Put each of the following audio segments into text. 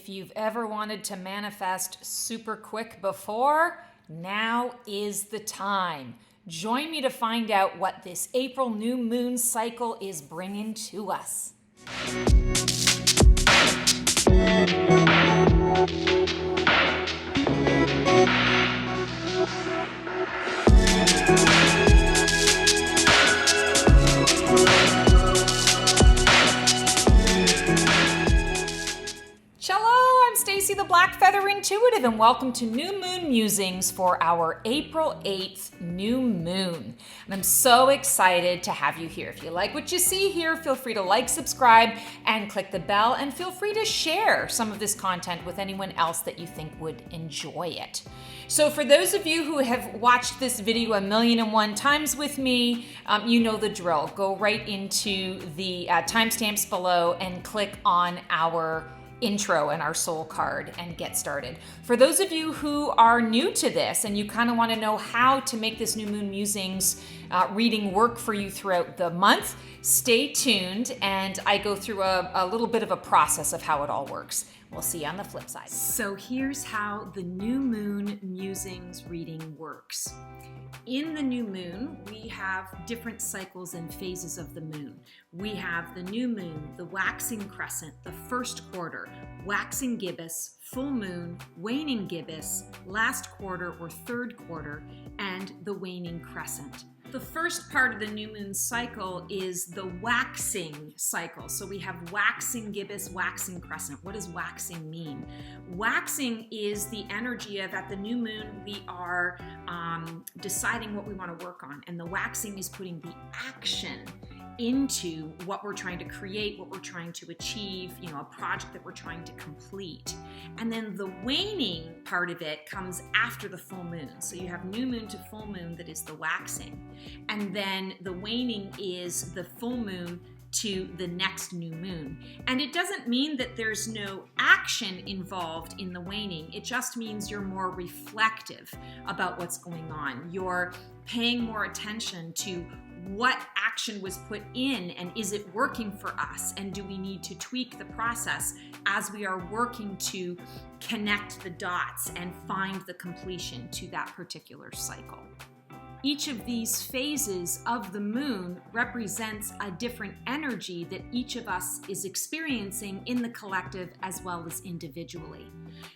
If you've ever wanted to manifest super quick before, now is the time. Join me to find out what this April new moon cycle is bringing to us. The Black Feather Intuitive, and welcome to New Moon Musings for our April 8th new moon. And I'm so excited to have you here. If you like what you see here, feel free to like, subscribe, and click the bell, and feel free to share some of this content with anyone else that you think would enjoy it. So for those of you who have watched this video 1,000,001 times with me, you know the drill. Go right into the timestamps below and click on our intro and our soul card and get started. For those of you who are new to this and you kind of want to know how to make this new moon musings reading work for you throughout the month, stay tuned and I go through a little bit of a process of how it all works. We'll see you on the flip side. So here's how the new moon musings reading works. In the new moon, we have different cycles and phases of the moon. We have the new moon, the waxing crescent, the first quarter, waxing gibbous, full moon, waning gibbous, last quarter or third quarter, and the waning crescent. The first part of the new moon cycle is the waxing cycle. So we have waxing gibbous, waxing crescent. What does waxing mean? Waxing is the energy of at the new moon, we are deciding what we want to work on. And the waxing is putting the action into what we're trying to create, what we're trying to achieve, a project that we're trying to complete. And then the waning part of it comes after the full moon. So you have new moon to full moon that is the waxing. And then the waning is the full moon to the next new moon. And it doesn't mean that there's no action involved in the waning. It just means you're more reflective about what's going on. You're paying more attention to what action was put in and is it working for us, and do we need to tweak the process as we are working to connect the dots and find the completion to that particular cycle. Each of these phases of the moon represents a different energy that each of us is experiencing in the collective as well as individually.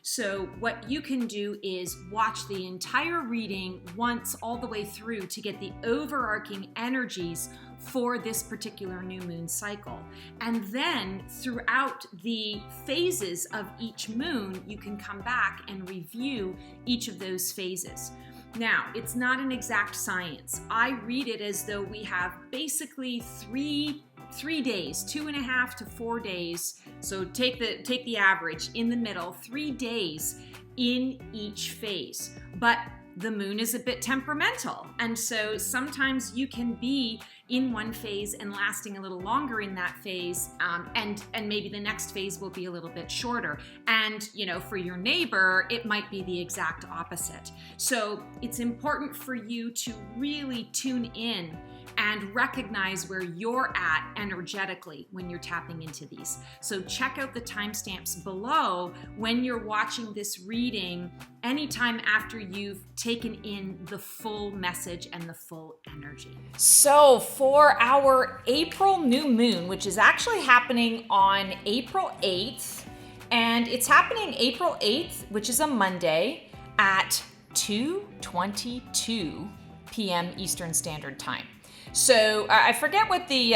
So what you can do is watch the entire reading once all the way through to get the overarching energies for this particular new moon cycle. And then throughout the phases of each moon, you can come back and review each of those phases. Now, it's not an exact science. I read it as though we have basically three days, 2.5 to 4 days. So take the average in the middle, 3 days in each phase. But the moon is a bit temperamental. And so sometimes you can be in one phase and lasting a little longer in that phase, and maybe the next phase will be a little bit shorter. And, for your neighbor, it might be the exact opposite. So it's important for you to really tune in and recognize where you're at energetically when you're tapping into these. So check out the timestamps below when you're watching this reading, anytime after you've taken in the full message and the full energy. So for our April new moon, which is actually happening on April 8th, and it's happening April 8th, which is a Monday at 2:22 p.m. Eastern Standard Time. So I forget what the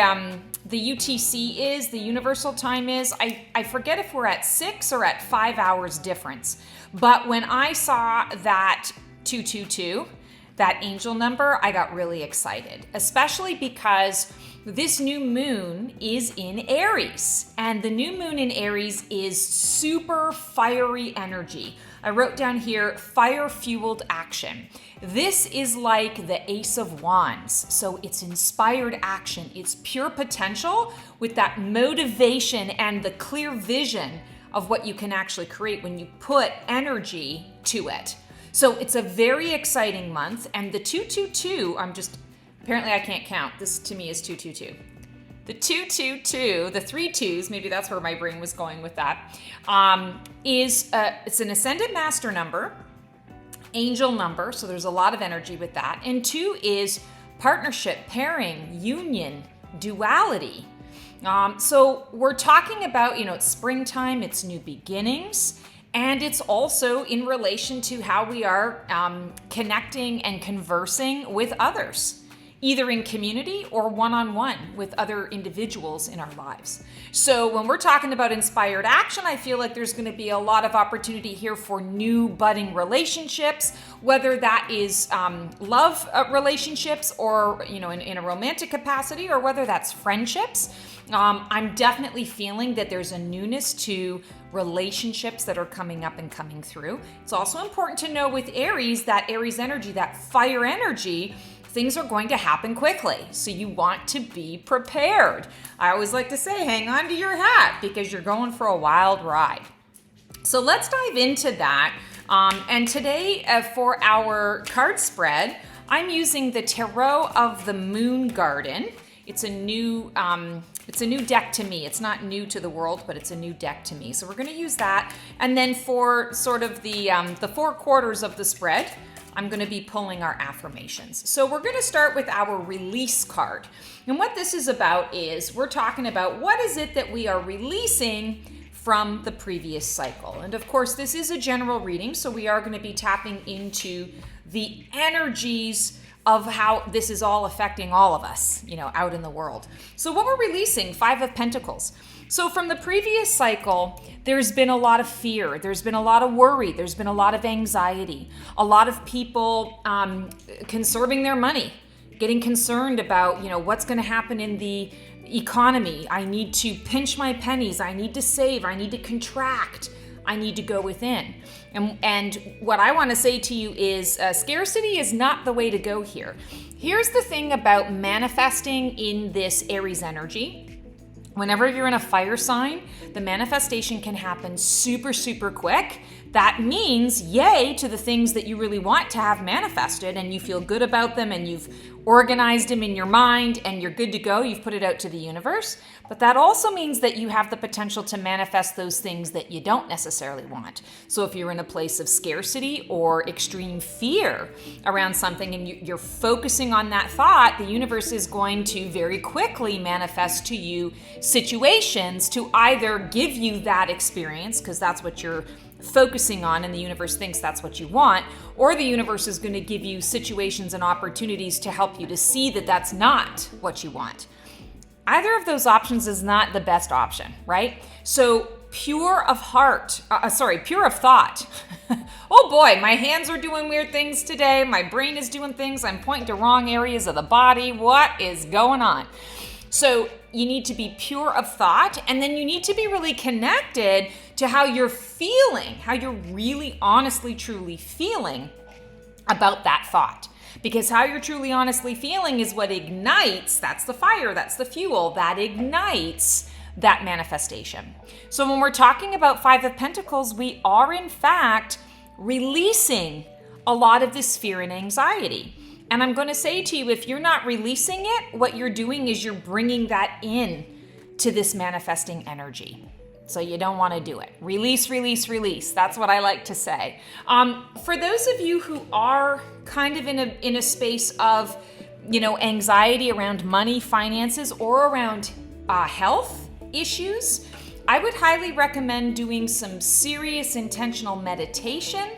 UTC is, the universal time is. I forget if we're at 6 or at 5 hours difference. But when I saw that 222, that angel number, I got really excited, especially because this new moon is in Aries, and the new moon in Aries is super fiery energy. I wrote down here, fire-fueled action. This is like the Ace of Wands, so it's inspired action. It's pure potential with that motivation and the clear vision of what you can actually create when you put energy to it. So it's a very exciting month, and the 222, apparently I can't count. This to me is 222. The 222, the 3 twos, maybe that's where my brain was going with that, it's an ascended master number, angel number, so there's a lot of energy with that. And 2 is partnership, pairing, union, duality. So we're talking about, it's springtime, it's new beginnings, and it's also in relation to how we are connecting and conversing with others, either in community or one-on-one with other individuals in our lives. So when we're talking about inspired action, I feel like there's going to be a lot of opportunity here for new budding relationships, whether that is love relationships or, in a romantic capacity, or whether that's friendships. I'm definitely feeling that there's a newness to relationships that are coming up and coming through. It's also important to know with Aries, that Aries energy, that fire energy, things are going to happen quickly. So you want to be prepared. I always like to say, hang on to your hat because you're going for a wild ride. So let's dive into that. And today for our card spread, I'm using the Tarot of the Moon Garden. It's a new deck to me. It's not new to the world, but it's a new deck to me. So we're going to use that. And then for sort of the 4 quarters of the spread, I'm going to be pulling our affirmations. So we're going to start with our release card. And what this is about is we're talking about what is it that we are releasing from the previous cycle. And of course, this is a general reading, so we are going to be tapping into the energies of how this is all affecting all of us, out in the world. So what we're releasing, 5 of Pentacles. So from the previous cycle, there's been a lot of fear. There's been a lot of worry. There's been a lot of anxiety. A lot of people conserving their money, getting concerned about, what's going to happen in the economy. I need to pinch my pennies. I need to save. I need to contract. I need to go within. And what I want to say to you is scarcity is not the way to go here. Here's the thing about manifesting in this Aries energy. Whenever you're in a fire sign, the manifestation can happen super, super quick. That means yay to the things that you really want to have manifested, and you feel good about them, and you've organized them in your mind, and you're good to go. You've put it out to the universe. But that also means that you have the potential to manifest those things that you don't necessarily want. So if you're in a place of scarcity or extreme fear around something and you're focusing on that thought, the universe is going to very quickly manifest to you situations to either give you that experience, because that's what you're focusing on and the universe thinks that's what you want, or the universe is going to give you situations and opportunities to help you to see that that's not what you want. Either of those options is not the best option, right? So pure of thought. Oh boy, my hands are doing weird things today. My brain is doing things. I'm pointing to wrong areas of the body. What is going on? So you need to be pure of thought, and then you need to be really connected to how you're feeling, how you're really honestly, truly feeling about that thought. Because how you're truly honestly feeling is what ignites, that's the fire, that's the fuel, that ignites that manifestation. So when we're talking about 5 of Pentacles, we are in fact releasing a lot of this fear and anxiety. And I'm going to say to you, if you're not releasing it, what you're doing is you're bringing that in to this manifesting energy. So you don't want to do it. Release, release, release. That's what I like to say. For those of you who are kind of in a space of, anxiety around money, finances, or around health issues, I would highly recommend doing some serious intentional meditation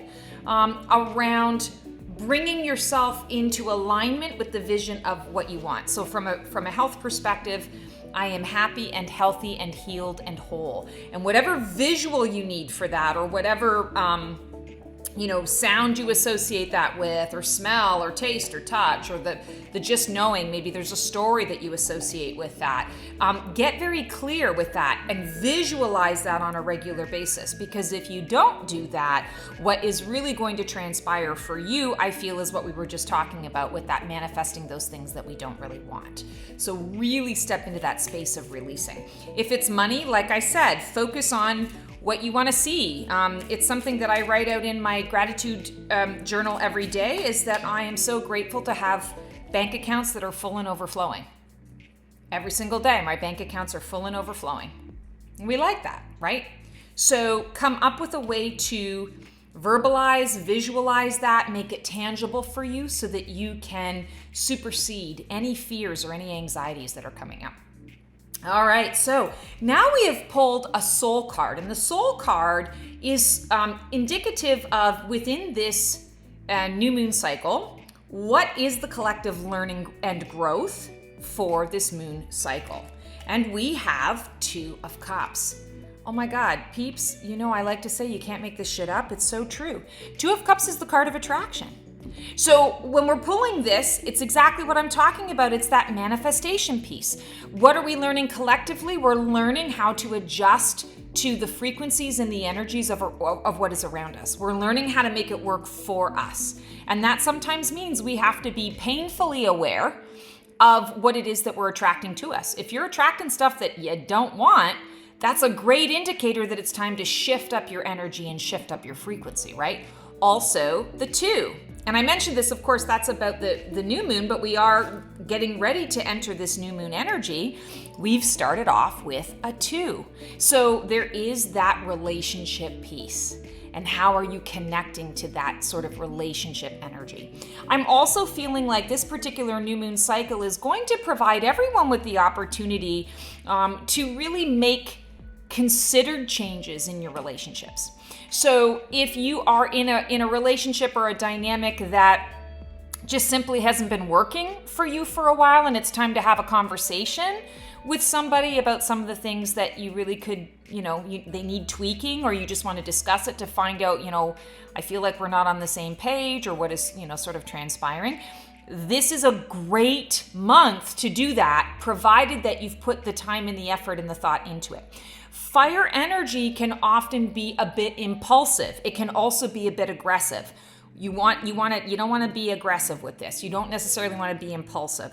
around bringing yourself into alignment with the vision of what you want. So from a health perspective, I am happy and healthy and healed and whole. And whatever visual you need for that, or whatever sound you associate that with, or smell, or taste, or touch, or the just knowing, maybe there's a story that you associate with that. Get very clear with that and visualize that on a regular basis, because if you don't do that, what is really going to transpire for you, I feel, is what we were just talking about with that manifesting those things that we don't really want. So really step into that space of releasing. If it's money, like I said, focus on what you want to see. It's something that I write out in my gratitude journal every day, is that I am so grateful to have bank accounts that are full and overflowing. Every single day, my bank accounts are full and overflowing. We like that, right? So come up with a way to verbalize, visualize that, make it tangible for you so that you can supersede any fears or any anxieties that are coming up. All right, so now we have pulled a soul card, and the soul card is indicative of within this new moon cycle, what is the collective learning and growth for this moon cycle? And we have Two of Cups. Oh my God, peeps, you know I like to say you can't make this shit up. It's so true. Two of Cups is the card of attraction. So when we're pulling this, it's exactly what I'm talking about. It's that manifestation piece. What are we learning collectively? We're learning how to adjust to the frequencies and the energies of what is around us. We're learning how to make it work for us. And that sometimes means we have to be painfully aware of what it is that we're attracting to us. If you're attracting stuff that you don't want, that's a great indicator that it's time to shift up your energy and shift up your frequency, right? Also, the 2. And I mentioned this, of course, that's about the new moon, but we are getting ready to enter this new moon energy. We've started off with a 2. So there is that relationship piece. And how are you connecting to that sort of relationship energy? I'm also feeling like this particular new moon cycle is going to provide everyone with the opportunity to really make considered changes in your relationships. So if you are in a relationship or a dynamic that just simply hasn't been working for you for a while, and it's time to have a conversation with somebody about some of the things that you really could, they need tweaking, or you just want to discuss it to find out, I feel like we're not on the same page, or what is, sort of transpiring. This is a great month to do that, provided that you've put the time and the effort and the thought into it. Fire energy can often be a bit impulsive. It can also be a bit aggressive. You don't want to be aggressive with this. You don't necessarily want to be impulsive.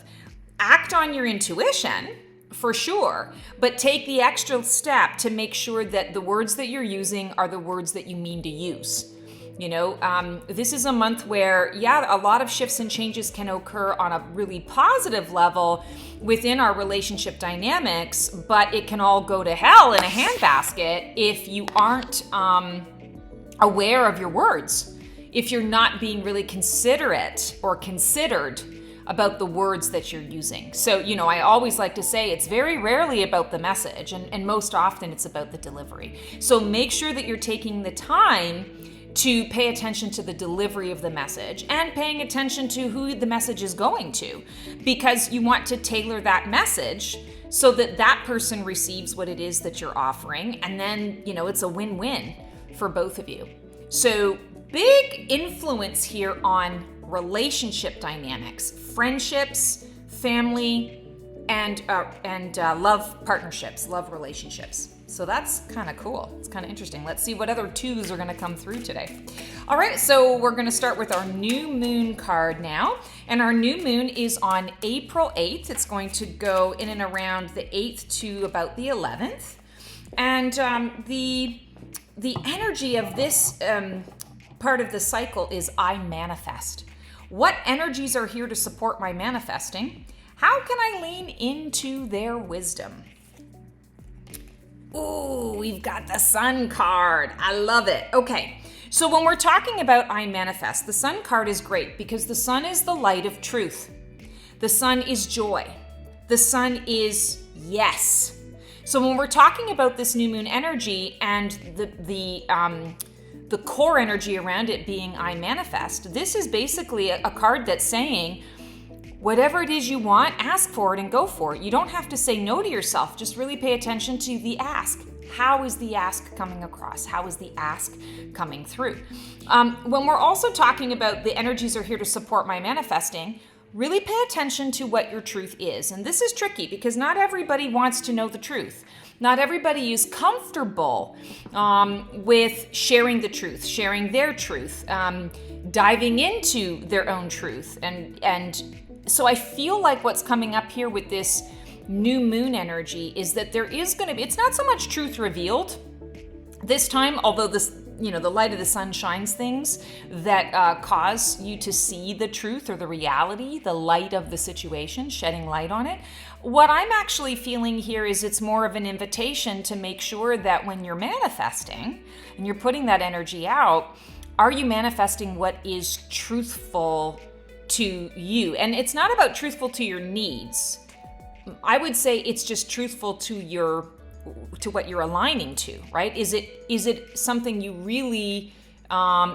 Act on your intuition, for sure, but take the extra step to make sure that the words that you're using are the words that you mean to use. This is a month where, a lot of shifts and changes can occur on a really positive level within our relationship dynamics, but it can all go to hell in a handbasket if you aren't aware of your words, if you're not being really considerate or considered about the words that you're using. So, I always like to say it's very rarely about the message, and most often it's about the delivery. So make sure that you're taking the time to pay attention to the delivery of the message and paying attention to who the message is going to, because you want to tailor that message so that that person receives what it is that you're offering. And then, it's a win-win for both of you. So big influence here on relationship dynamics, friendships, family, and love partnerships, love relationships. So that's kind of cool. It's kind of interesting. Let's see what other 2s are going to come through today. All right, so we're going to start with our new moon card now. And our new moon is on April 8th. It's going to go in and around the 8th to about the 11th. And the energy of this part of the cycle is I manifest. What energies are here to support my manifesting? How can I lean into their wisdom? Ooh, we've got the Sun card. I love it. Okay, so when we're talking about I manifest, the Sun card is great because the Sun is the light of truth. The Sun is joy. The Sun is yes. So when we're talking about this new moon energy and the core energy around it being I manifest, this is basically a card that's saying, whatever it is you want, ask for it and go for it. You don't have to say no to yourself. Just really pay attention to the ask. How is the ask coming across? How is the ask coming through? When we're also talking about the energies are here to support my manifesting, really pay attention to what your truth is. And this is tricky because not everybody wants to know the truth. Not everybody is comfortable with sharing the truth, sharing their truth, diving into their own truth. And so I feel like what's coming up here with this new moon energy is that there is going to be, it's not so much truth revealed, This time, although the light of the sun shines things that cause you to see the truth or the reality, the light of the situation, shedding light on it. What I'm actually feeling here is it's more of an invitation to make sure that when you're manifesting and you're putting that energy out, are you manifesting what is truthful to you? And it's not about truthful to your needs. I would say it's just truthful to what you're aligning to, right? Is it something you really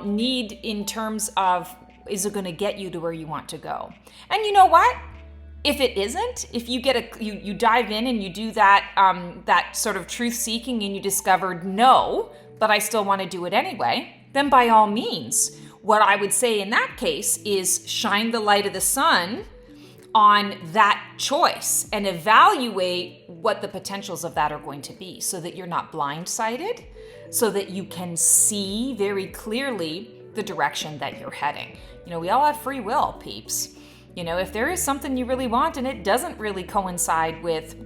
need in terms of, is it going to get you to where you want to go? And you know what? If it isn't, if you you dive in and you do that sort of truth seeking and you discovered no, but I still want to do it anyway, then by all means, what I would say in that case is shine the light of the sun on that choice and evaluate what the potentials of that are going to be so that you're not blindsided, so that you can see very clearly the direction that you're heading. We all have free will, peeps. If there is something you really want and it doesn't really coincide with,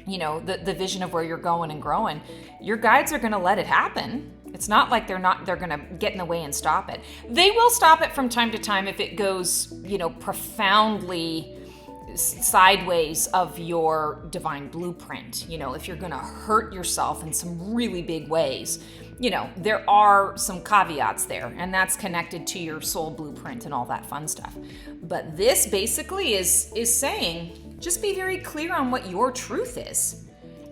the vision of where you're going and growing, your guides are going to let it happen. It's not like they're going to get in the way and stop it. They will stop it from time to time if it goes, profoundly sideways of your divine blueprint. If you're going to hurt yourself in some really big ways, there are some caveats there, and that's connected to your soul blueprint and all that fun stuff. But this basically is saying, just be very clear on what your truth is.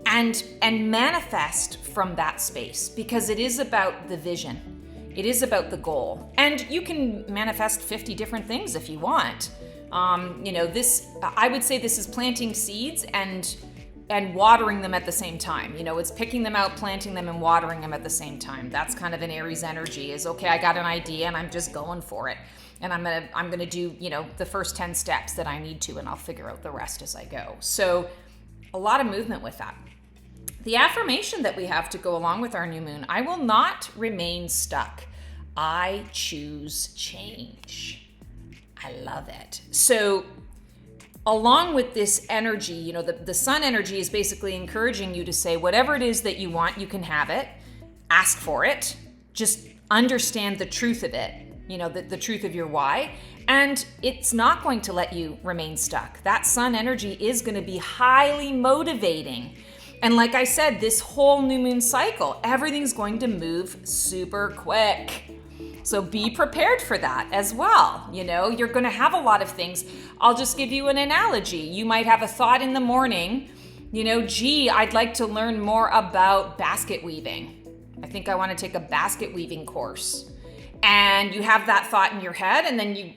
And manifest from that space, because it is about the vision. It is about the goal. And you can manifest 50 different things if you want. I would say this is planting seeds and watering them at the same time. It's picking them out, planting them, and watering them at the same time. That's kind of an Aries energy, is okay, I got an idea and I'm just going for it. And I'm gonna do, the first 10 steps that I need to, and I'll figure out the rest as I go. So a lot of movement with that. The affirmation that we have to go along with our new moon: I will not remain stuck. I choose change. I love it. So along with this energy, the sun energy is basically encouraging you to say whatever it is that you want, you can have it. Ask for it. Just understand the truth of it, the truth of your why. And it's not going to let you remain stuck. That sun energy is going to be highly motivating. And like I said, this whole new moon cycle, everything's going to move super quick. So be prepared for that as well. You're going to have a lot of things. I'll just give you an analogy. You might have a thought in the morning, I'd like to learn more about basket weaving. I think I want to take a basket weaving course. And you have that thought in your head, and then you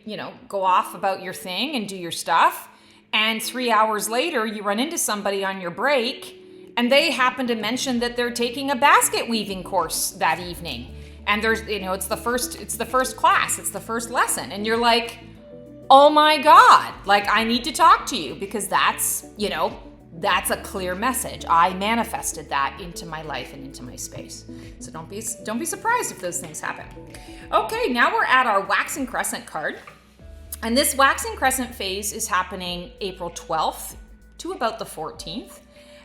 go off about your thing and do your stuff. And 3 hours later, you run into somebody on your break, and they happen to mention that they're taking a basket weaving course that evening. And there's, it's the first class, it's the first lesson. And you're like, oh my God, I need to talk to you, because that's a clear message. I manifested that into my life and into my space. So don't be surprised if those things happen. Okay, now we're at our waxing crescent card. And this waxing crescent phase is happening April 12th to about the 14th.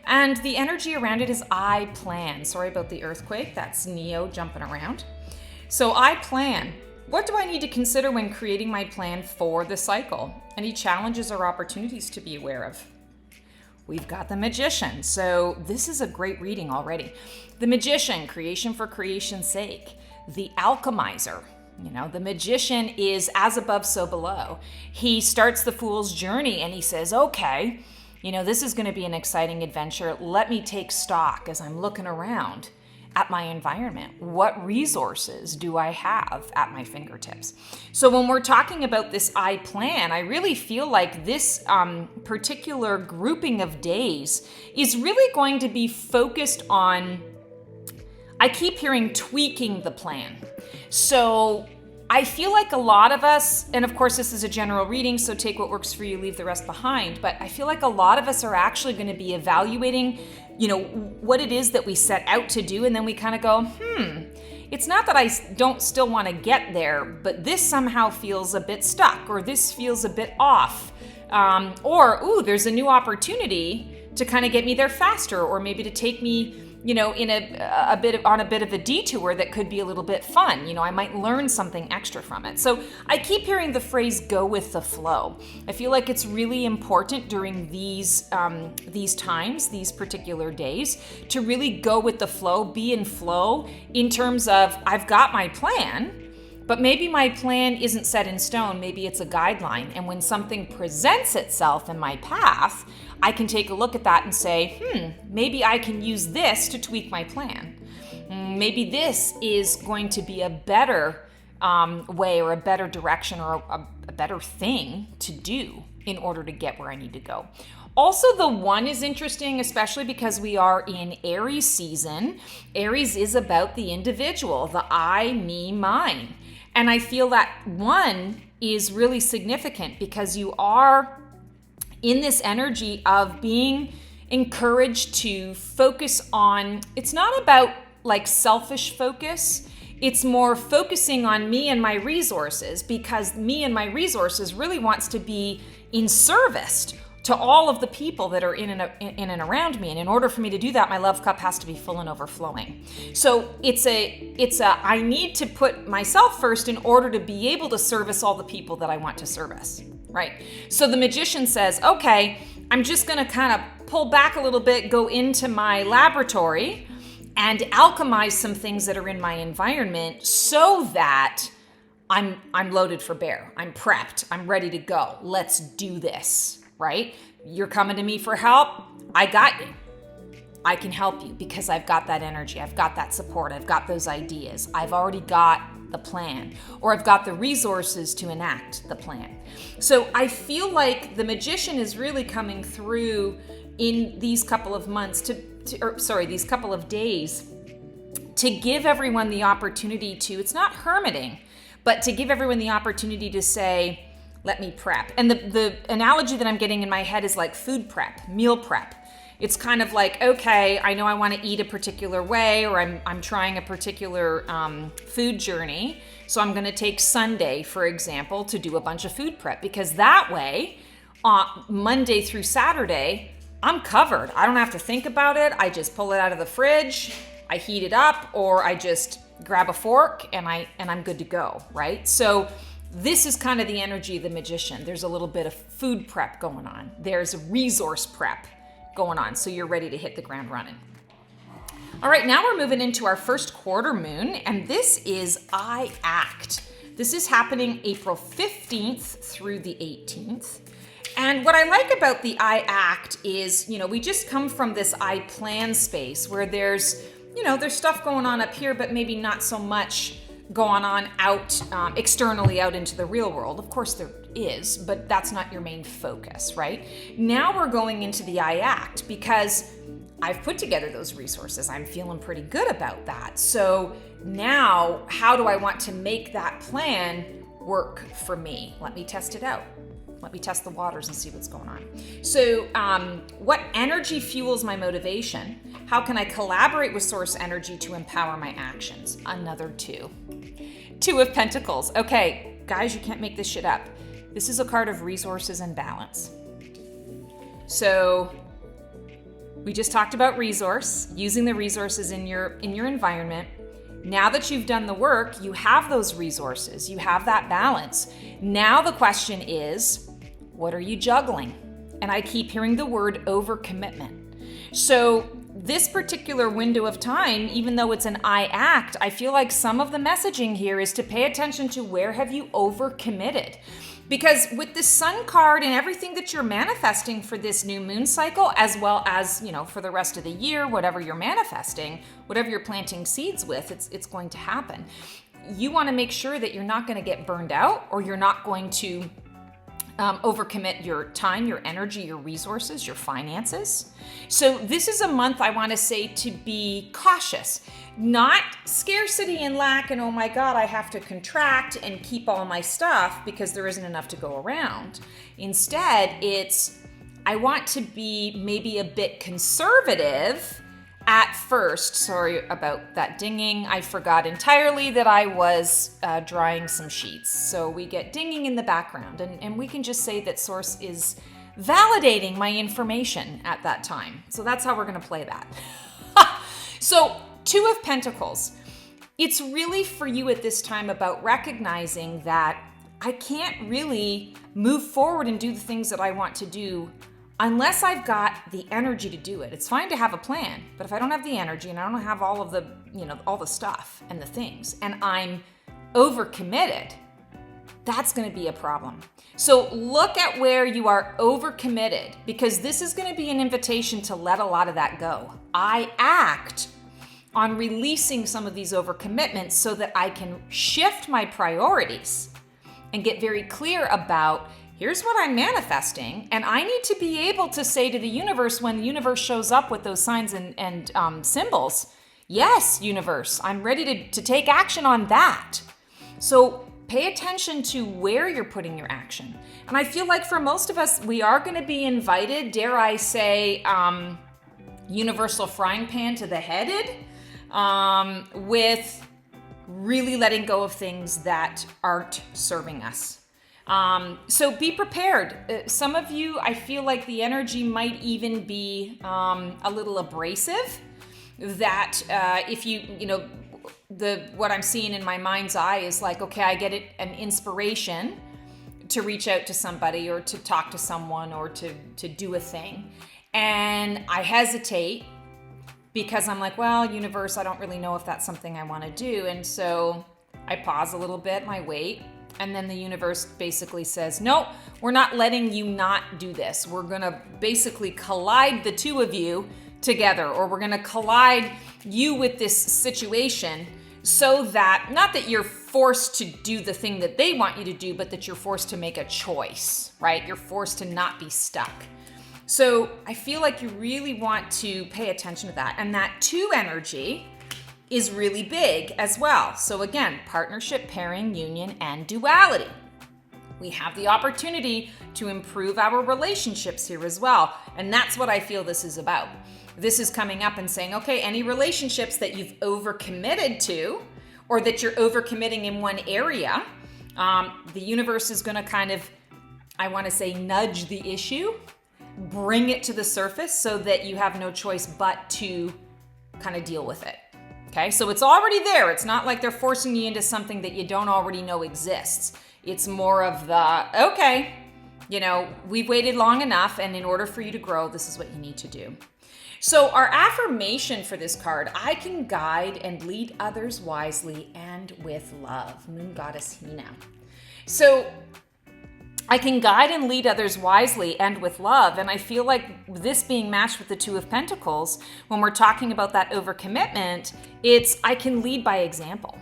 And the energy around it is I plan. Sorry about the earthquake. That's Neo jumping around. So I plan. What do I need to consider when creating my plan for the cycle? Any challenges or opportunities to be aware of? We've got the Magician. So this is a great reading already. The Magician, creation for creation's sake. The Alchemizer. The Magician is as above, so below. He starts the fool's journey and he says, okay, this is going to be an exciting adventure. Let me take stock as I'm looking around at my environment. What resources do I have at my fingertips? So when we're talking about this I plan, I really feel like this particular grouping of days is really going to be focused on, I keep hearing tweaking the plan. So I feel like a lot of us, and of course this is a general reading, so take what works for you, leave the rest behind, but I feel like a lot of us are actually going to be evaluating, what it is that we set out to do, and then we kind of go, it's not that I don't still want to get there, but this somehow feels a bit stuck, or this feels a bit off, or there's a new opportunity to kind of get me there faster, or maybe to take me in a bit of a detour that could be a little bit fun. I might learn something extra from it. So I keep hearing the phrase "go with the flow." I feel like it's really important during these times, these particular days, to really go with the flow, be in flow in terms of I've got my plan. But maybe my plan isn't set in stone. Maybe it's a guideline. And when something presents itself in my path, I can take a look at that and say, maybe I can use this to tweak my plan. Maybe this is going to be a better way or a better direction or a better thing to do in order to get where I need to go. Also, the 1 is interesting, especially because we are in Aries season. Aries is about the individual, the I, me, mine. And I feel that 1 is really significant because you are in this energy of being encouraged to focus on, it's not about like selfish focus. It's more focusing on me and my resources, because me and my resources really wants to be in service to all of the people that are in and around me. And in order for me to do that, my love cup has to be full and overflowing. So it's a I need to put myself first in order to be able to service all the people that I want to service, right? So the magician says, okay, I'm just gonna kind of pull back a little bit, go into my laboratory and alchemize some things that are in my environment so that I'm loaded for bear. I'm prepped. I'm ready to go. Let's do this. Right? You're coming to me for help. I got you. I can help you because I've got that energy. I've got that support. I've got those ideas. I've already got the plan, or I've got the resources to enact the plan. So I feel like the magician is really coming through in these couple of months these couple of days to give everyone the opportunity to, it's not hermiting, but to give everyone the opportunity to say, let me prep. And the analogy that I'm getting in my head is like food prep, meal prep. It's kind of like, okay, I know I want to eat a particular way, or I'm trying a particular food journey. So I'm going to take Sunday, for example, to do a bunch of food prep, because that way, Monday through Saturday, I'm covered. I don't have to think about it. I just pull it out of the fridge, I heat it up, or I just grab a fork and I'm good to go, right? So this is kind of the energy of the magician. There's a little bit of food prep going on. There's resource prep going on. So you're ready to hit the ground running. All right, now we're moving into our first quarter moon, and this is I Act. This is happening April 15th through the 18th. And what I like about the I Act is, we just come from this I Plan space where there's stuff going on up here, but maybe not so much going on out externally out into the real world. Of course there is, but that's not your main focus, right? Now we're going into the I Act because I've put together those resources. I'm feeling pretty good about that. So now how do I want to make that plan work for me? Let me test it out. Let me test the waters and see what's going on. So what energy fuels my motivation? How can I collaborate with source energy to empower my actions? Another 2. 2 of Pentacles. Okay, guys, you can't make this shit up. This is a card of resources and balance. So we just talked about resource, using the resources in your environment. Now that you've done the work, you have those resources, you have that balance. Now the question is, what are you juggling? And I keep hearing the word overcommitment. So this particular window of time, even though it's an I Act, I feel like some of the messaging here is to pay attention to where have you overcommitted. Because with the Sun card and everything that you're manifesting for this new moon cycle, as well as, for the rest of the year, whatever you're manifesting, whatever you're planting seeds with, it's going to happen. You want to make sure that you're not going to get burned out, or you're not going to overcommit your time, your energy, your resources, your finances. So this is a month I want to say to be cautious, not scarcity and lack and oh my God, I have to contract and keep all my stuff because there isn't enough to go around. Instead, it's I want to be maybe a bit conservative at first. Sorry about that dinging. I forgot entirely that I was drying some sheets. So we get dinging in the background, and we can just say that Source is validating my information at that time. So that's how we're going to play that. So, Two of Pentacles. It's really for you at this time about recognizing that I can't really move forward and do the things that I want to do unless I've got the energy to do it. It's fine to have a plan, but if I don't have the energy and I don't have all of the, all the stuff and the things, and I'm overcommitted, that's going to be a problem. So look at where you are overcommitted, because this is going to be an invitation to let a lot of that go. I act on releasing some of these overcommitments so that I can shift my priorities and get very clear about, here's what I'm manifesting, and I need to be able to say to the universe when the universe shows up with those signs and symbols, yes, universe, I'm ready to take action on that. So pay attention to where you're putting your action. And I feel like for most of us, we are going to be invited, dare I say, universal frying pan to the headed, with really letting go of things that aren't serving us. So be prepared. Some of you, I feel like the energy might even be a little abrasive. That if what I'm seeing in my mind's eye is like, okay, I get an inspiration to reach out to somebody or to talk to someone or to do a thing, and I hesitate because I'm like, well, universe, I don't really know if that's something I want to do. And so I pause a little bit and I wait. And then the universe basically says, no, we're not letting you not do this. We're going to basically collide the two of you together, or we're going to collide you with this situation so that, not that you're forced to do the thing that they want you to do, but that you're forced to make a choice, right? You're forced to not be stuck. So I feel like you really want to pay attention to that. And that two energy is really big as well. So again, partnership, pairing, union, and duality. We have the opportunity to improve our relationships here as well. And that's what I feel this is about. This is coming up and saying, okay, any relationships that you've overcommitted to, or that you're overcommitting in one area, the universe is going to kind of, I want to say, nudge the issue, bring it to the surface so that you have no choice but to kind of deal with it. Okay, so it's already there. It's not like they're forcing you into something that you don't already know exists. It's more of the, okay, we've waited long enough, and in order for you to grow, this is what you need to do. So our affirmation for this card, I can guide and lead others wisely and with love. Moon Goddess Hina. So I can guide and lead others wisely and with love. And I feel like this being matched with the Two of Pentacles, when we're talking about that overcommitment, it's I can lead by example.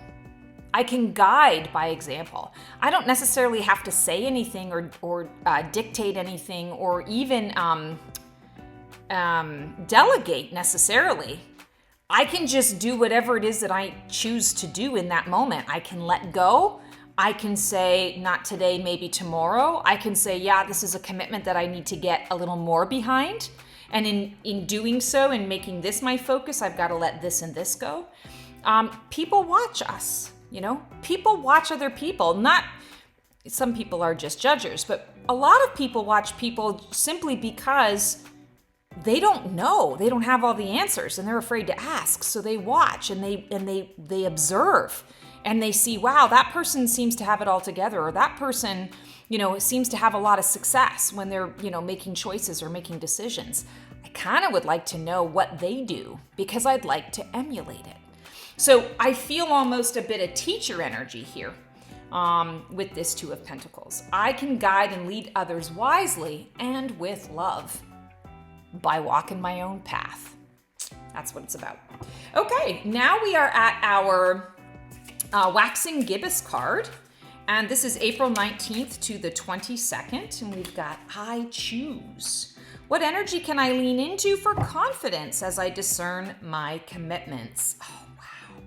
I can guide by example. I don't necessarily have to say anything or dictate anything or even delegate necessarily. I can just do whatever it is that I choose to do in that moment. I can let go. I can say, not today, maybe tomorrow. I can say, yeah, this is a commitment that I need to get a little more behind. And in doing so and making this my focus, I've got to let this and this go. People watch us, People watch other people. Not, some people are just judges, but a lot of people watch people simply because they don't know. They don't have all the answers and they're afraid to ask. So they watch and they observe. And they see, wow, that person seems to have it all together, or that person, seems to have a lot of success when they're, making choices or making decisions. I kind of would like to know what they do because I'd like to emulate it. So I feel almost a bit of teacher energy here with this Two of Pentacles. I can guide and lead others wisely and with love by walking my own path. That's what it's about. Okay, now we are at our Waxing Gibbous card, and this is April 19th to the 22nd, and we've got I choose. What energy can I lean into for confidence as I discern my commitments? Oh, wow.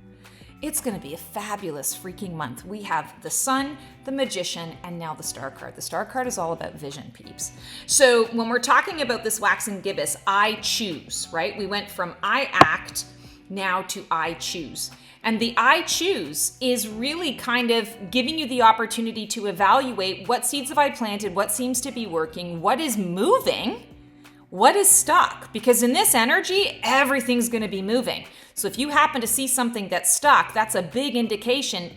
It's going to be a fabulous freaking month. We have the Sun, the Magician, and now the Star card. The Star card is all about vision, peeps. So when we're talking about this Waxing Gibbous, I choose, right? We went from I act now to I choose. And the I choose is really kind of giving you the opportunity to evaluate what seeds have I planted, what seems to be working, what is moving, What is stuck? Because in this energy, everything's going to be moving. So if you happen to see something that's stuck, that's a big indication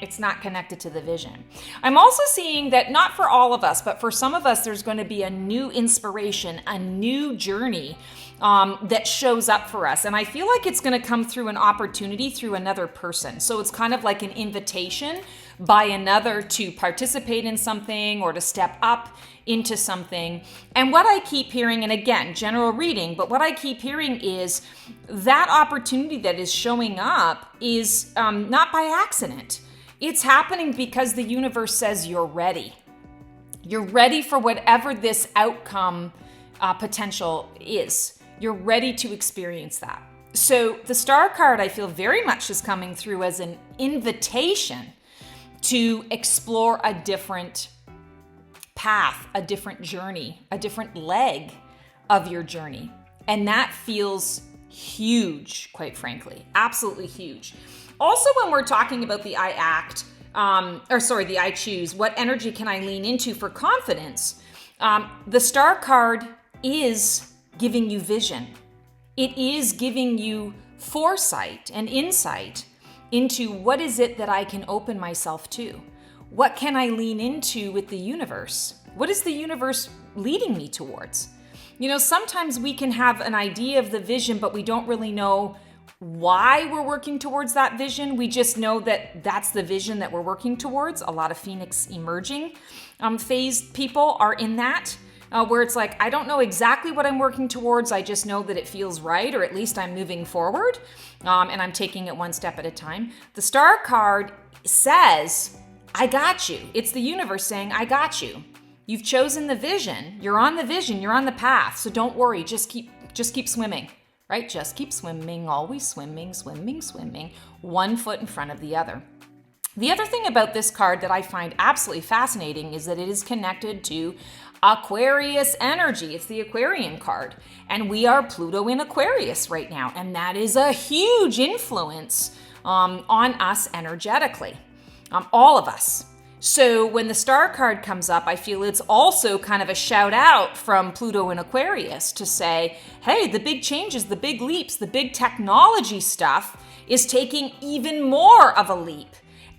it's not connected to the vision. I'm also seeing that not for all of us, but for some of us, there's going to be a new inspiration, a new journey that shows up for us. And I feel like it's going to come through an opportunity through another person. So it's kind of like an invitation by another to participate in something or to step up into something. And what I keep hearing, and again, general reading, but what I keep hearing is that opportunity that is showing up is not by accident. It's happening because the universe says you're ready. You're ready for whatever this outcome potential is. You're ready to experience that. So the star card, I feel very much is coming through as an invitation to explore a different path, a different journey, a different leg of your journey. And that feels huge, quite frankly, absolutely huge. Also, when we're talking about the I act, the I choose, what energy can I lean into for confidence? The star card is giving you vision. It is giving you foresight and insight into what is it that I can open myself to? What can I lean into with the universe? What is the universe leading me towards? You know, sometimes we can have an idea of the vision, but we don't really know why we're working towards that vision. We just know that that's the vision that we're working towards. A lot of Phoenix emerging phase people are in that, where it's like, I don't know exactly what I'm working towards. I just know that it feels right, or at least I'm moving forward, and I'm taking it one step at a time. The star card says, I got you. It's the universe saying, I got you. You've chosen the vision. You're on the vision. You're on the path. So don't worry. Just keep swimming, right? Just keep swimming, always swimming, swimming, swimming, one foot in front of the other. The other thing about this card that I find absolutely fascinating is that it is connected to Aquarius energy. It's the Aquarian card. And we are Pluto in Aquarius right now. And that is a huge influence on us energetically. All of us. So when the star card comes up, I feel it's also kind of a shout out from Pluto in Aquarius to say, hey, the big changes, the big leaps, the big technology stuff is taking even more of a leap.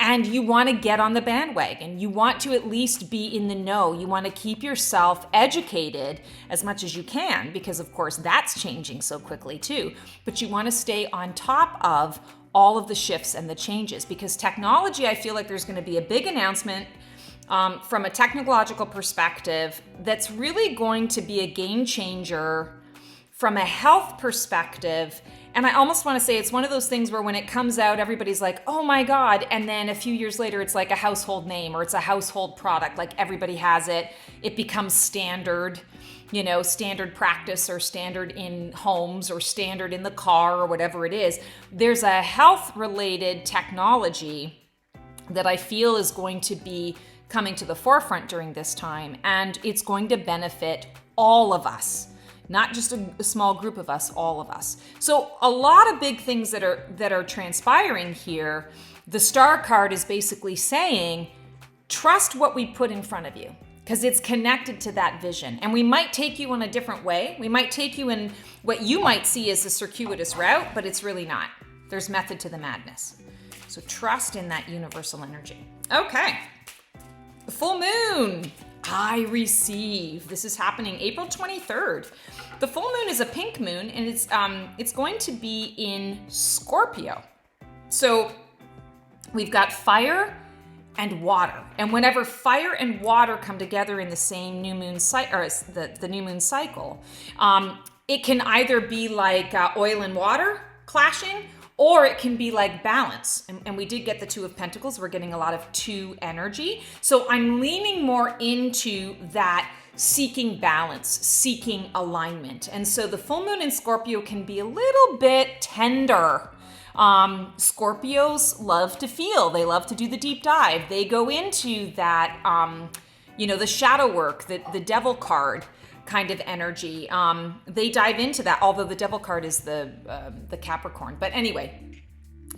And you want to get on the bandwagon. You want to at least be in the know. You want to keep yourself educated as much as you can, because of course that's changing so quickly too. But you want to stay on top of all of the shifts and the changes, because technology, I feel like there's going to be a big announcement from a technological perspective that's really going to be a game changer from a health perspective. And I almost want to say it's one of those things where when it comes out, everybody's like, oh my God. And then a few years later, it's like a household name or it's a household product. Like everybody has it. It becomes standard, you know, standard practice or standard in homes or standard in the car or whatever it is. There's a health related technology that I feel is going to be coming to the forefront during this time. And it's going to benefit all of us. Not just a small group of us, all of us. So a lot of big things that are transpiring here. The star card is basically saying, trust what we put in front of you, because it's connected to that vision. And we might take you in a different way. We might take you in what you might see as a circuitous route, but it's really not. There's method to the madness. So trust in that universal energy. Okay. The full moon. I receive. This is happening April 23rd. The full moon is a pink moon, and it's going to be in Scorpio. So we've got fire and water, and whenever fire and water come together in the same new moon cycle, or the new moon cycle, it can either be like oil and water clashing, or it can be like balance. And we did get the Two of Pentacles. We're getting a lot of two energy. So I'm leaning more into that seeking balance, seeking alignment. And so the full moon in Scorpio can be a little bit tender. Scorpios love to feel. They love to do the deep dive. They go into that, the shadow work, the devil card kind of energy. They dive into that, although the devil card is the Capricorn. But anyway,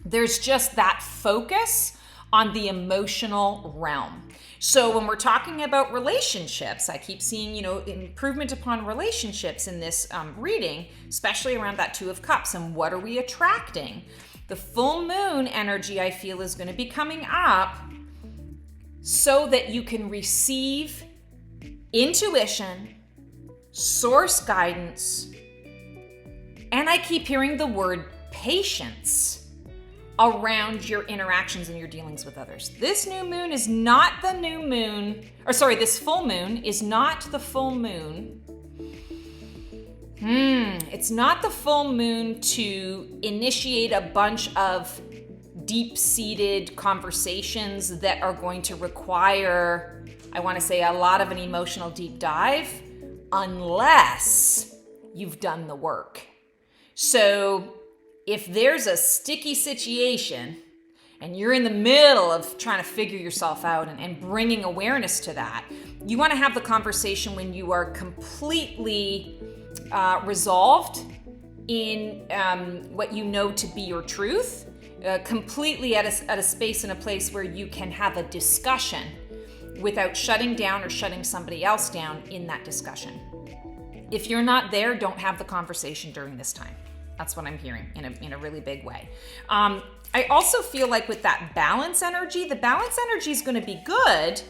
there's just that focus on the emotional realm. So when we're talking about relationships, I keep seeing, improvement upon relationships in this reading, especially around that Two of Cups. And what are we attracting? The full moon energy, I feel, is going to be coming up so that you can receive intuition, source guidance, and I keep hearing the word patience around your interactions and your dealings with others. This new moon is not the new moon, this full moon is not the full moon. It's not the full moon to initiate a bunch of deep-seated conversations that are going to require, I want to say, a lot of an emotional deep dive, unless you've done the work. So if there's a sticky situation and you're in the middle of trying to figure yourself out and bringing awareness to that, you want to have the conversation when you are completely resolved in what you know to be your truth, completely at a space and a place where you can have a discussion without shutting down or shutting somebody else down in that discussion. If you're not there, don't have the conversation during this time. That's what I'm hearing in a really big way. I also feel like with that balance energy, the balance energy is going to be good,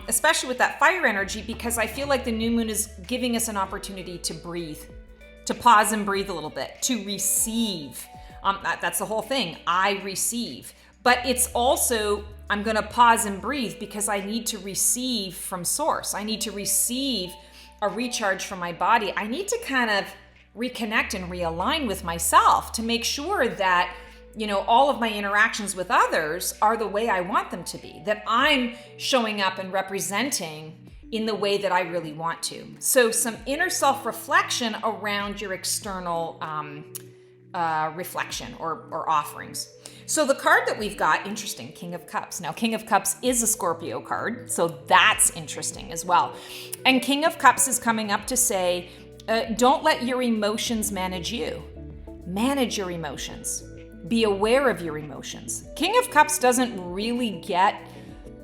especially with that fire energy, because I feel like the new moon is giving us an opportunity to breathe, to pause and breathe a little bit, to receive. That's the whole thing. I receive. But it's also, I'm going to pause and breathe because I need to receive from source. I need to receive a recharge from my body. I need to kind of reconnect and realign with myself to make sure that, all of my interactions with others are the way I want them to be, that I'm showing up and representing in the way that I really want to. So some inner self-reflection around your external reflection or offerings. So the card that we've got, interesting, King of Cups. Now, King of Cups is a Scorpio card, so that's interesting as well. And King of Cups is coming up to say, don't let your emotions manage you. Manage your emotions. Be aware of your emotions. King of Cups doesn't really get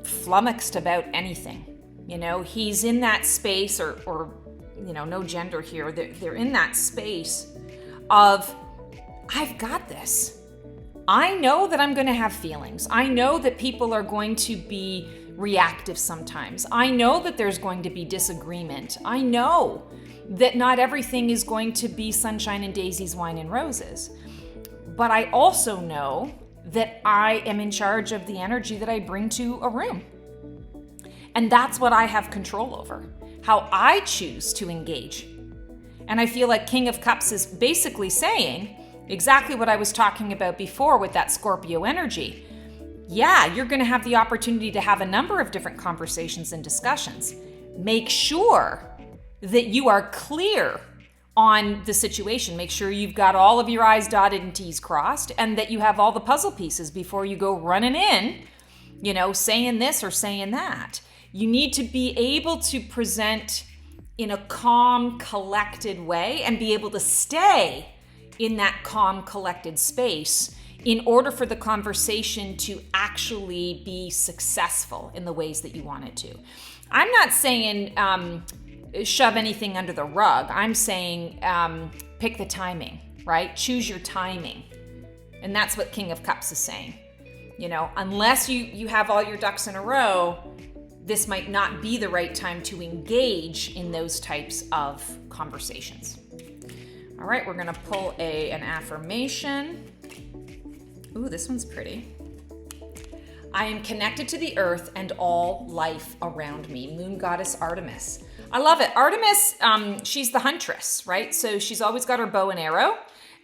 flummoxed about anything. He's in that space, or no gender here. They're in that space of, I've got this. I know that I'm going to have feelings. I know that people are going to be reactive sometimes. I know that there's going to be disagreement. I know that not everything is going to be sunshine and daisies, wine and roses. But I also know that I am in charge of the energy that I bring to a room. And that's what I have control over, how I choose to engage. And I feel like King of Cups is basically saying exactly what I was talking about before with that Scorpio energy. Yeah, you're going to have the opportunity to have a number of different conversations and discussions. Make sure that you are clear on the situation. Make sure you've got all of your I's dotted and T's crossed, and that you have all the puzzle pieces before you go running in, saying this or saying that. You need to be able to present in a calm, collected way and be able to stay in that calm, collected space in order for the conversation to actually be successful in the ways that you want it to. I'm not saying shove anything under the rug. I'm saying pick the timing, right? Choose your timing. And that's what King of Cups is saying. Unless you have all your ducks in a row, this might not be the right time to engage in those types of conversations. All right, we're gonna pull an affirmation. Ooh, this one's pretty. I am connected to the earth and all life around me. Moon goddess Artemis. I love it. Artemis, she's the huntress, right? So she's always got her bow and arrow.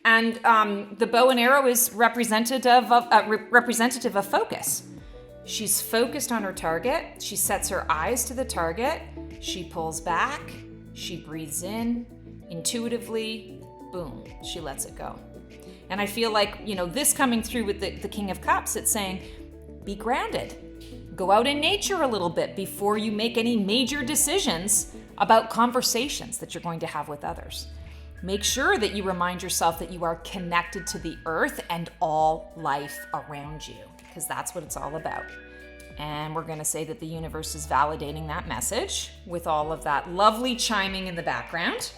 And the bow and arrow is representative of focus. She's focused on her target. She sets her eyes to the target. She pulls back. She breathes in intuitively. Boom, she lets it go. And I feel like, this coming through with the King of Cups, it's saying, be grounded. Go out in nature a little bit before you make any major decisions about conversations that you're going to have with others. Make sure that you remind yourself that you are connected to the earth and all life around you. because that's what it's all about. And we're going to say that the universe is validating that message with all of that lovely chiming in the background.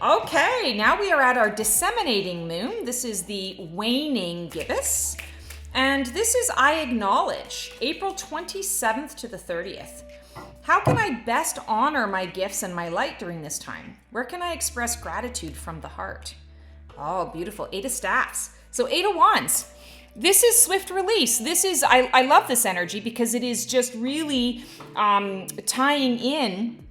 Okay, now we are at our disseminating moon. This is the waning gibbous. And this is I acknowledge, April 27th to the 30th. How can I best honor my gifts and my light during this time? Where can I express gratitude from the heart? Oh, beautiful. 8 of staffs. So 8 of wands. This is swift release. This is, I love this energy because it is just really tying in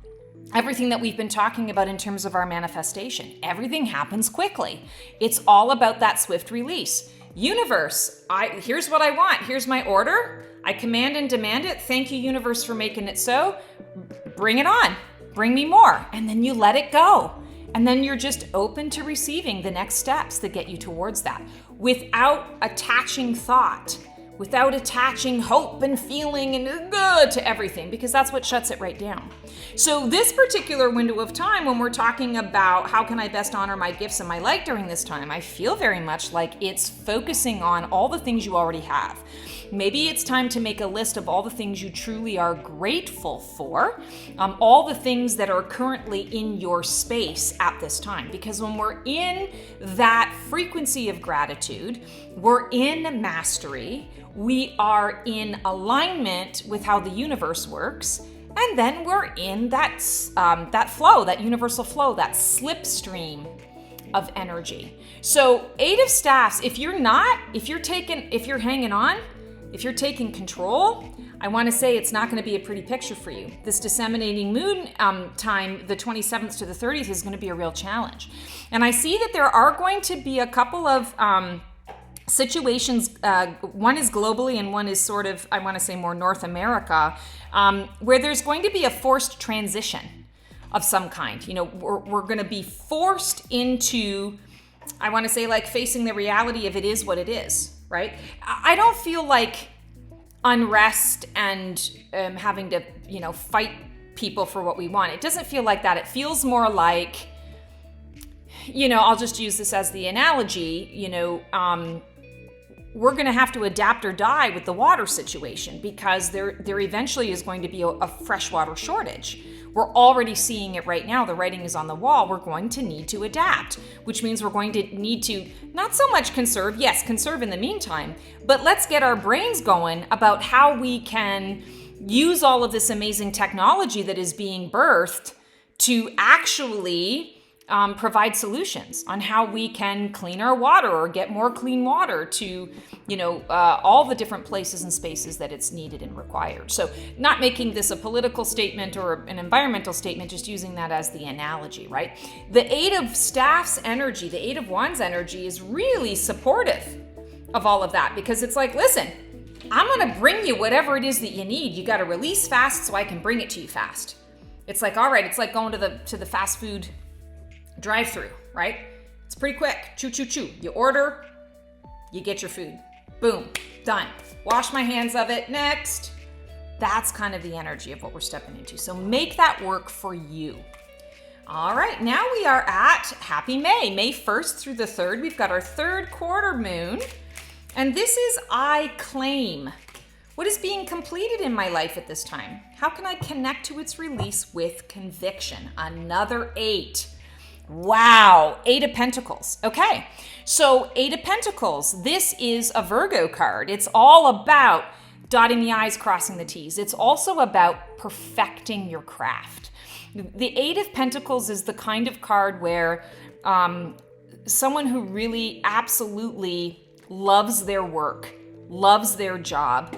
everything that we've been talking about in terms of our manifestation. Everything happens quickly. It's all about that swift release. Universe, here's what I want. Here's my order. I command and demand it. Thank you, universe, for making it so. Bring it on. Bring me more. And then you let it go. And then you're just open to receiving the next steps that get you towards that without attaching thought, without attaching hope and feeling and good to everything, because that's what shuts it right down. So this particular window of time, when we're talking about how can I best honor my gifts and my light during this time, I feel very much like it's focusing on all the things you already have. Maybe it's time to make a list of all the things you truly are grateful for, all the things that are currently in your space at this time. Because when we're in that frequency of gratitude, we're in mastery, we are in alignment with how the universe works, and then we're in that flow, that universal flow, that slipstream of energy. So 8 of staffs, if you're hanging on, if you're taking control, I want to say it's not going to be a pretty picture for you. This disseminating moon time, the 27th to the 30th, is going to be a real challenge. And I see that there are going to be a couple of situations, one is globally and one is sort of, I want to say more North America, where there's going to be a forced transition of some kind. You know, we're going to be forced into, I want to say, like, facing the reality of it is what it is. Right? I don't feel like unrest and having to, fight people for what we want. It doesn't feel like that. It feels more like, I'll just use this as the analogy, we're going to have to adapt or die with the water situation because there eventually is going to be a freshwater shortage. We're already seeing it right now. The writing is on the wall. We're going to need to adapt, which means we're going to need to not so much conserve, yes, conserve in the meantime, but let's get our brains going about how we can use all of this amazing technology that is being birthed to actually provide solutions on how we can clean our water or get more clean water to, all the different places and spaces that it's needed and required. So not making this a political statement or an environmental statement, just using that as the analogy, right? The 8 of staffs energy, the 8 of wands energy is really supportive of all of that because it's like, listen, I'm going to bring you whatever it is that you need. You got to release fast so I can bring it to you fast. It's like, all right, it's like going to the fast food drive-through, right? It's pretty quick. Choo, choo, choo. You order, you get your food. Boom, done. Wash my hands of it. Next. That's kind of the energy of what we're stepping into. So make that work for you. All right, now we are at Happy May. May 1st through the 3rd. We've got our 3rd quarter moon. And this is I claim. What is being completed in my life at this time? How can I connect to its release with conviction? Another 8. Wow, 8 of Pentacles. Okay, so 8 of Pentacles, this is a Virgo card. It's all about dotting the I's, crossing the T's. It's also about perfecting your craft. The 8 of Pentacles is the kind of card where someone who really absolutely loves their work, loves their job,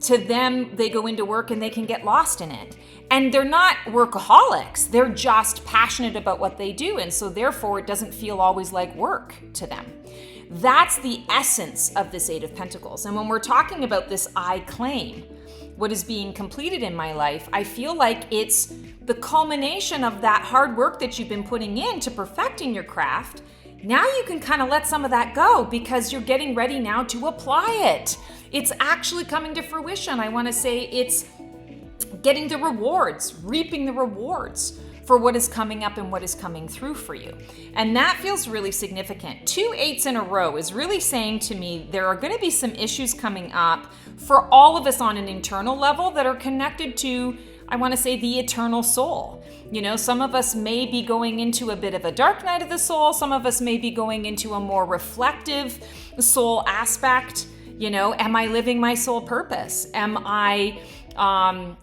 to them, they go into work and they can get lost in it. And they're not workaholics. They're just passionate about what they do. And so therefore, it doesn't feel always like work to them. That's the essence of this 8 of Pentacles. And when we're talking about this I claim, what is being completed in my life, I feel like it's the culmination of that hard work that you've been putting into perfecting your craft. Now you can kind of let some of that go because you're getting ready now to apply it. It's actually coming to fruition. I want to say it's getting the rewards, reaping the rewards for what is coming up and what is coming through for you. And that feels really significant. 2 8s in a row is really saying to me there are going to be some issues coming up for all of us on an internal level that are connected to, I want to say, the eternal soul. You know, some of us may be going into a bit of a dark night of the soul. Some of us may be going into a more reflective soul aspect. You know, am I living my soul purpose? Am I on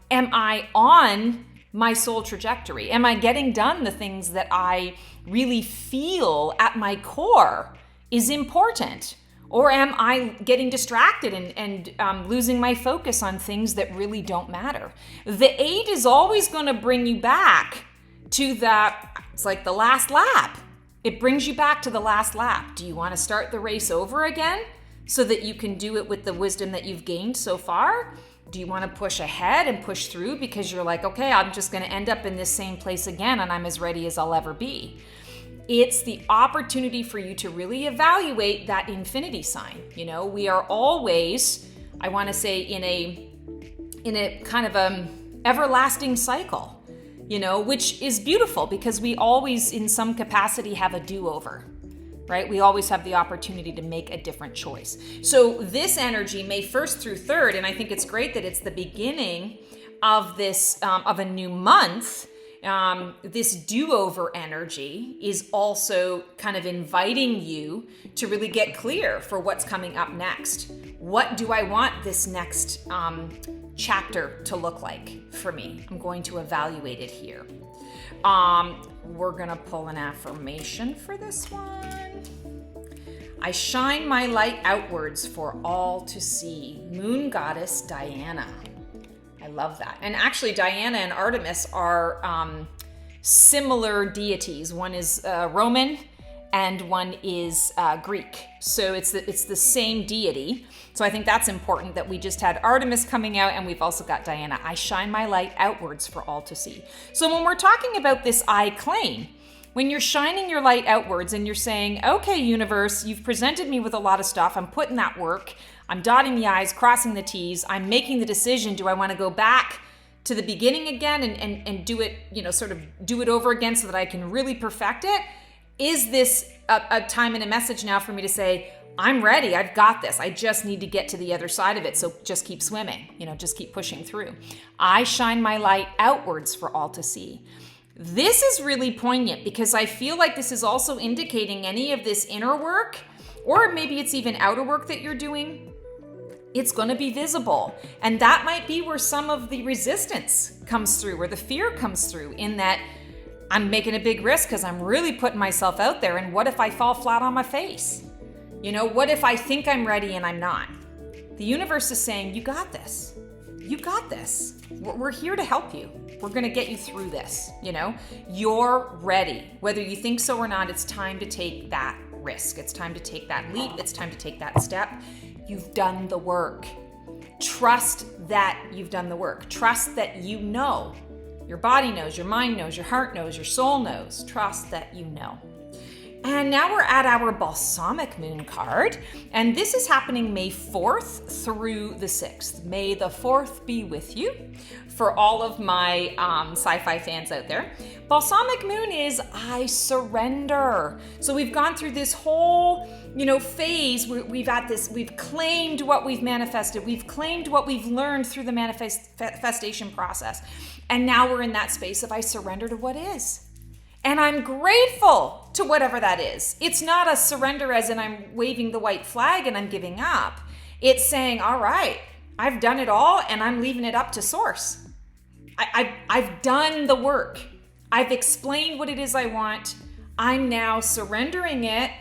my soul trajectory? Am I getting done the things that I really feel at my core is important? Or am I getting distracted and losing my focus on things that really don't matter? The 8 is always going to bring you back to it's like the last lap. It brings you back to the last lap. Do you want to start the race over again so that you can do it with the wisdom that you've gained so far? Do you want to push ahead and push through because you're like, okay, I'm just going to end up in this same place again and I'm as ready as I'll ever be? It's the opportunity for you to really evaluate that infinity sign. You know, we are always, I want to say, in a kind of everlasting cycle, you know, which is beautiful because we always in some capacity have a do-over, right? We always have the opportunity to make a different choice. So this energy, May 1st through 3rd, and I think it's great that it's the beginning of this, of a new month. This do-over energy is also kind of inviting you to really get clear for what's coming up next. What do I want this next chapter to look like for me? I'm going to evaluate it here. We're going to pull an affirmation for this one. I shine my light outwards for all to see. Moon goddess Diana. I love that. And actually, Diana and Artemis are similar deities. One is Roman and one is Greek. So it's the same deity. So I think that's important that we just had Artemis coming out and we've also got Diana. I shine my light outwards for all to see. So when we're talking about this I claim, when you're shining your light outwards and you're saying, okay, universe, you've presented me with a lot of stuff. I'm putting that work. I'm dotting the I's, crossing the T's. I'm making the decision. Do I want to go back to the beginning again and do it, you know, sort of do it over again so that I can really perfect it? Is this a time and a message now for me to say, I'm ready. I've got this. I just need to get to the other side of it. So just keep swimming, you know, just keep pushing through. I shine my light outwards for all to see. This is really poignant because I feel like this is also indicating any of this inner work, or maybe it's even outer work that you're doing, it's going to be visible. And that might be where some of the resistance comes through, where the fear comes through, in that I'm making a big risk because I'm really putting myself out there. And what if I fall flat on my face? You know, what if I think I'm ready and I'm not? The universe is saying, you got this. You got this. We're here to help you. We're going to get you through this. You know, you're ready. Whether you think so or not, it's time to take that risk. It's time to take that leap. It's time to take that step. You've done the work. Trust that you've done the work. Trust that you know. Your body knows, your mind knows, your heart knows, your soul knows. Trust that you know. And now we're at our Balsamic Moon card. And this is happening May 4th through the 6th. May the 4th be with you for all of my sci-fi fans out there. Balsamic Moon is I surrender. So we've gone through this whole, you know, phase. We've claimed what we've manifested. We've claimed what we've learned through the manifestation process. And now we're in that space of I surrender to what is. And I'm grateful to whatever that is. It's not a surrender as in I'm waving the white flag and I'm giving up. It's saying, all right, I've done it all and I'm leaving it up to source. I've done the work. I've explained what it is I want. I'm now surrendering it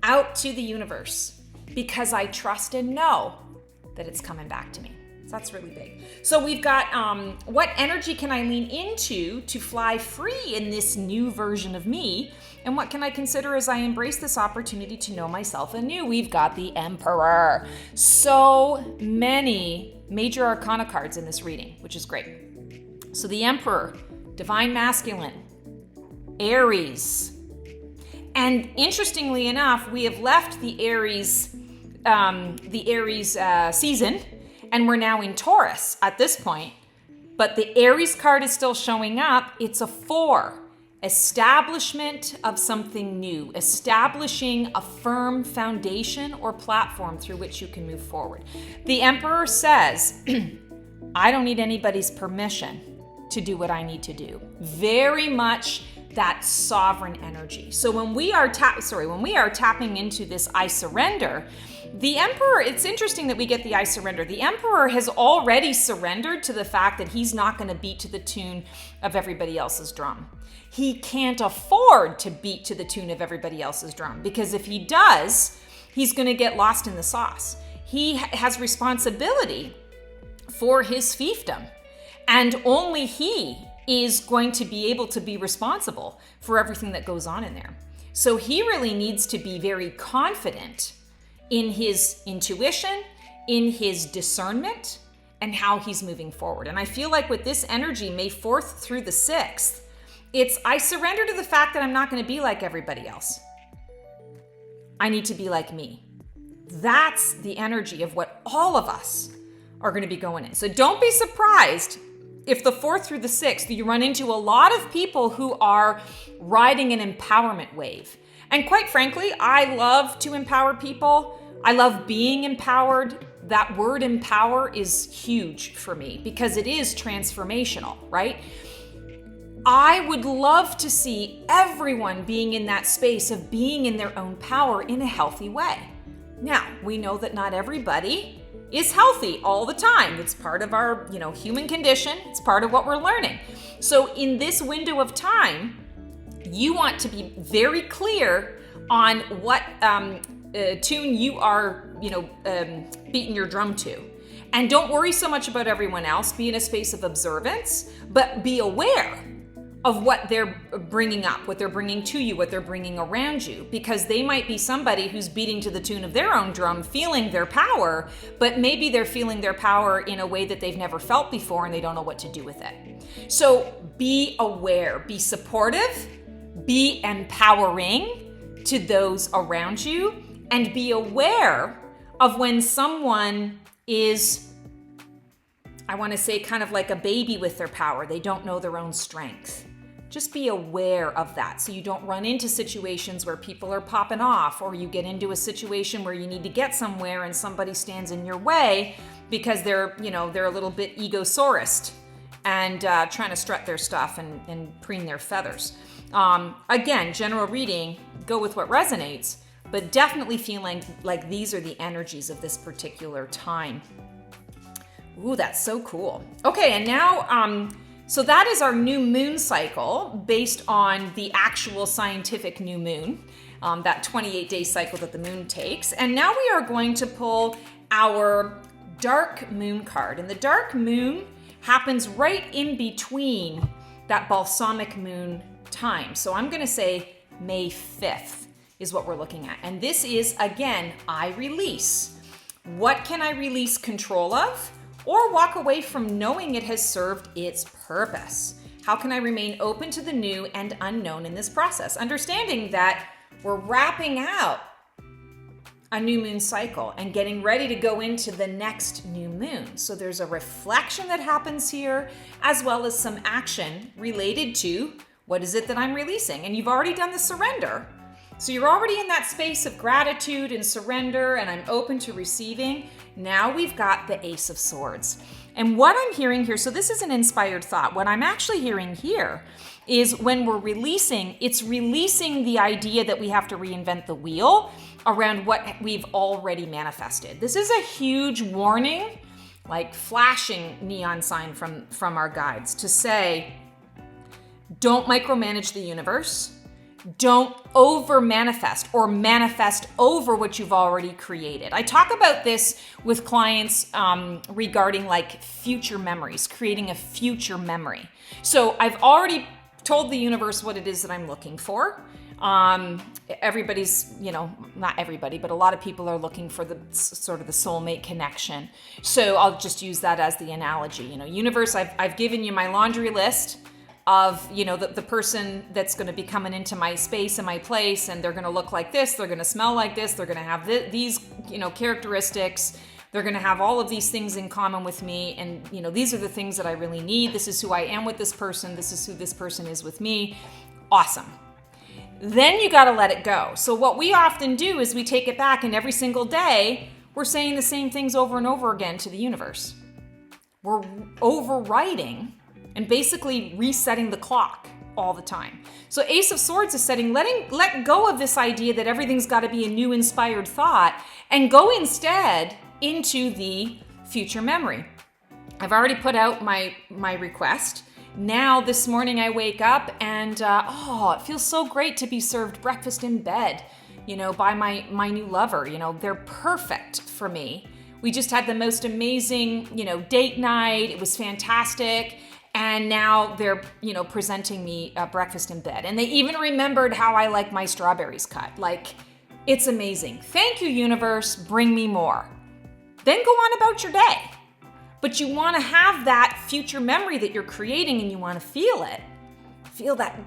out to the universe because I trust and know that it's coming back to me. So that's really big. So we've got what energy can I lean into to fly free in this new version of me? And what can I consider as I embrace this opportunity to know myself anew? We've got the Emperor. So many major arcana cards in this reading, which is great. So the Emperor, Divine Masculine, Aries. And interestingly enough, we have left the Aries season, and we're now in Taurus at this point. But the Aries card is still showing up. It's a 4. establishment of something new, establishing a firm foundation or platform through which you can move forward. The Emperor says, I don't need anybody's permission to do what I need to do. Very much that sovereign energy. So when we are tapping into this I surrender, the Emperor, it's interesting that we get the I surrender. The Emperor has already surrendered to the fact that he's not going to beat to the tune of everybody else's drum. He can't afford to beat to the tune of everybody else's drum, because if he does, he's going to get lost in the sauce. He has responsibility for his fiefdom, and only he is going to be able to be responsible for everything that goes on in there. So he really needs to be very confident in his intuition, in his discernment, and how he's moving forward. And I feel like with this energy, May 4th through the 6th, it's I surrender to the fact that I'm not going to be like everybody else. I need to be like me. That's the energy of what all of us are going to be going in. So don't be surprised if the 4th through the 6th, you run into a lot of people who are riding an empowerment wave. And quite frankly, I love to empower people. I love being empowered. That word empower is huge for me because it is transformational, right? I would love to see everyone being in that space of being in their own power in a healthy way. Now, we know that not everybody is healthy all the time. It's part of our, human condition. It's part of what we're learning. So in this window of time, you want to be very clear on what tune you are, beating your drum to. And don't worry so much about everyone else. Be in a space of observance, but be aware of what they're bringing up, what they're bringing to you, what they're bringing around you, because they might be somebody who's beating to the tune of their own drum, feeling their power, but maybe they're feeling their power in a way that they've never felt before and they don't know what to do with it. So be aware, be supportive, be empowering to those around you, and be aware of when someone is, I want to say, kind of like a baby with their power. They don't know their own strength. Just be aware of that so you don't run into situations where people are popping off, or you get into a situation where you need to get somewhere and somebody stands in your way because they're a little bit egosaurist and trying to strut their stuff and preen their feathers. Again, general reading, go with what resonates, but definitely feeling like these are the energies of this particular time. Ooh, that's so cool. Okay, and now, so that is our new moon cycle based on the actual scientific new moon, that 28-day cycle that the moon takes. And now we are going to pull our dark moon card. And the dark moon happens right in between that balsamic moon time. So I'm going to say May 5th is what we're looking at. And this is, again, I release. What can I release control of? Or walk away from knowing it has served its purpose? How can I remain open to the new and unknown in this process? Understanding that we're wrapping out a new moon cycle and getting ready to go into the next new moon. So there's a reflection that happens here, as well as some action related to what is it that I'm releasing? And you've already done the surrender. So you're already in that space of gratitude and surrender, and I'm open to receiving. Now we've got the Ace of Swords. And what I'm hearing here, so this is an inspired thought. What I'm actually hearing here is when we're releasing, it's releasing the idea that we have to reinvent the wheel around what we've already manifested. This is a huge warning, like flashing neon sign from our guides to say, don't micromanage the universe. Don't over manifest or manifest over what you've already created. I talk about this with clients regarding like future memories, creating a future memory. So I've already told the universe what it is that I'm looking for. Everybody's, not everybody, but a lot of people are looking for the sort of the soulmate connection. So I'll just use that as the analogy. Universe, I've given you my laundry list of, the person that's going to be coming into my space and my place, and they're going to look like this, they're going to smell like this, they're going to have these, characteristics, they're going to have all of these things in common with me, and, these are the things that I really need. This is who I am with this person. This is who this person is with me. Awesome. Then you got to let it go. So what we often do is we take it back, and every single day we're saying the same things over and over again to the universe. We're overwriting and basically resetting the clock all the time. So Ace of Swords is let go of this idea that everything's got to be a new inspired thought and go instead into the future memory. I've already put out my request. Now this morning I wake up and it feels so great to be served breakfast in bed, by my new lover. They're perfect for me. We just had the most amazing, date night. It was fantastic. And now they're, presenting me breakfast in bed. And they even remembered how I like my strawberries cut. Like, it's amazing. Thank you, universe. Bring me more. Then go on about your day. But you want to have that future memory that you're creating, and you want to feel it. Feel that,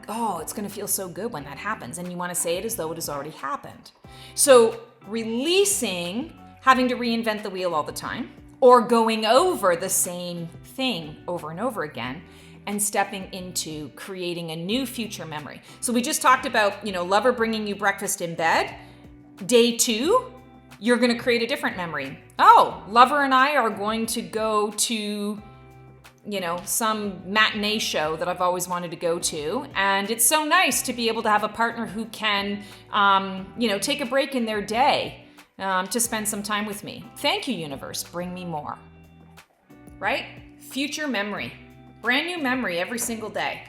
it's going to feel so good when that happens. And you want to say it as though it has already happened. So releasing having to reinvent the wheel all the time, or going over the same thing over and over again, and stepping into creating a new future memory. So we just talked about, lover bringing you breakfast in bed. Day 2, you're going to create a different memory. Oh, lover and I are going to go to, some matinee show that I've always wanted to go to. And it's so nice to be able to have a partner who can, take a break in their day to spend some time with me. Thank you, universe. Bring me more. Right? Future memory. Brand new memory every single day.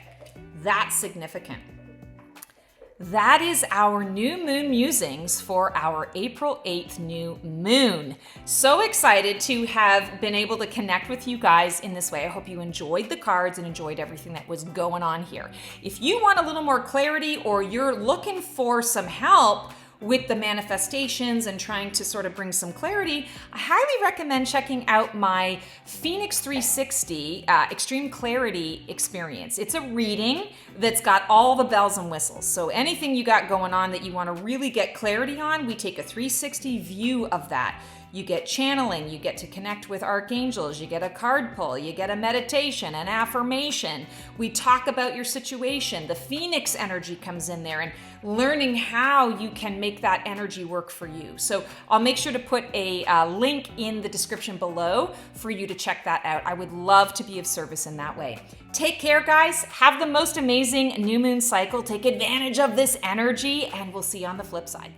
That's significant. That is our new moon musings for our April 8th new moon. So excited to have been able to connect with you guys in this way. I hope you enjoyed the cards and enjoyed everything that was going on here. If you want a little more clarity, or you're looking for some help with the manifestations and trying to sort of bring some clarity, I highly recommend checking out my Phoenix 360 Extreme Clarity experience. It's a reading that's got all the bells and whistles. So anything you got going on that you want to really get clarity on, we take a 360 view of that. You get channeling, you get to connect with archangels, you get a card pull, you get a meditation, an affirmation. We talk about your situation. The Phoenix energy comes in there, and learning how you can make that energy work for you. So I'll make sure to put a link in the description below for you to check that out. I would love to be of service in that way. Take care, guys. Have the most amazing new moon cycle. Take advantage of this energy, and we'll see you on the flip side.